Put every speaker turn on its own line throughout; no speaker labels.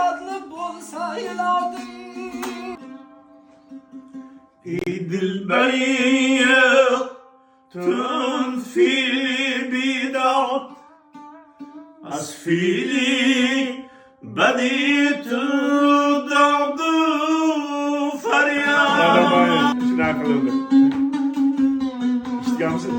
şadlık bulsaylardım.
dilberi تنفي بدعت أسفيلي بديت دعد فرياد
Shunaqa qilindi. Eshitganmisiz?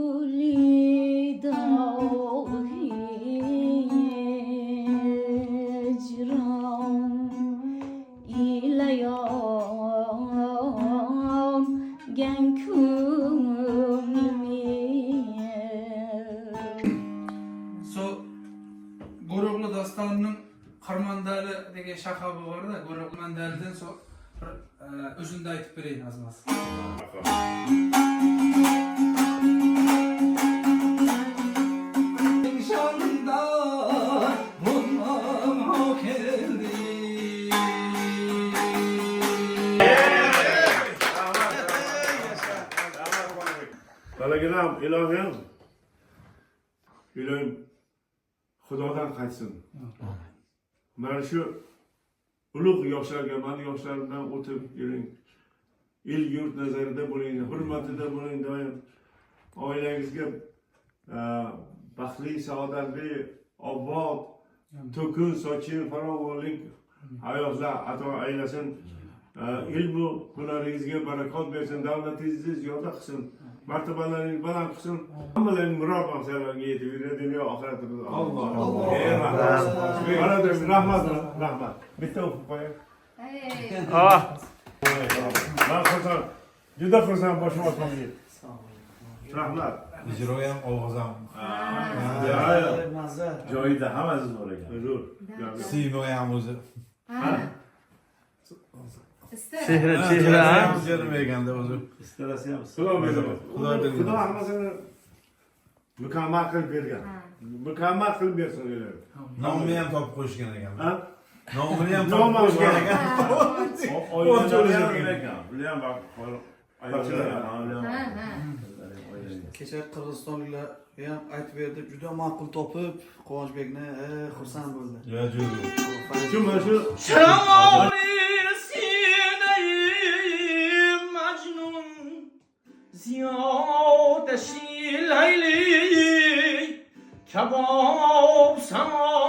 İfzuli dahi ecram ile yan gen kümlüme.
So Go'roqli dostonining Qarmandali degan shahobi bor-da, Go'roqmandalidan so o'zini aytib berayin azmas. Şanında bulmam hak eldi.
Balaginam, ilohim. Ilohim Xudodan qaytsin. Mana shu ulug' yoshlarga, mani yoshlarimdan o'tib yuring. El yurt nazarida bo'ling, hurmatida bo'ling doim. Oilangizga baxtli, saodatli, obod, to'kin, sochi, farovonlik hayotlar ato aylasin. Ilmu hunaringizga barakot bersin, davlatingizni ziyoda qilsin. Martabalaringiz baland qilsin. Hammalaring murod maqsadlarga yetib yuradi, dunyo oxiratimizni. Alloh. Rahmat. Rahmat. Bitta o'qib qo'ying. Men xursand. Juda xursand boshim osmonga. Rahmat.
ijro ham ovoz ham
joyida hammasi bor ekan.
Zo'r.
siymo ham o'zi
Chehra
berganda o'zi
Istalasi ham
Xudo beradi.
Xudo beradi.
Xudo hammasini mukammal qilib bergan. Mukammal qilib bersin ular.
nomini ham topib qo'yishgan ekan
Ha?
nomini ham topib qo'yishgan ekan
Bular ham bak.
Kecha Qirg'izistonliklarga ham aytib berdi, juda ma'qul topib, Quvonchbekni xursand bo'ldi.
yo'q
Shu mana shu
مجنون زیاد شیل لیلی کباب سما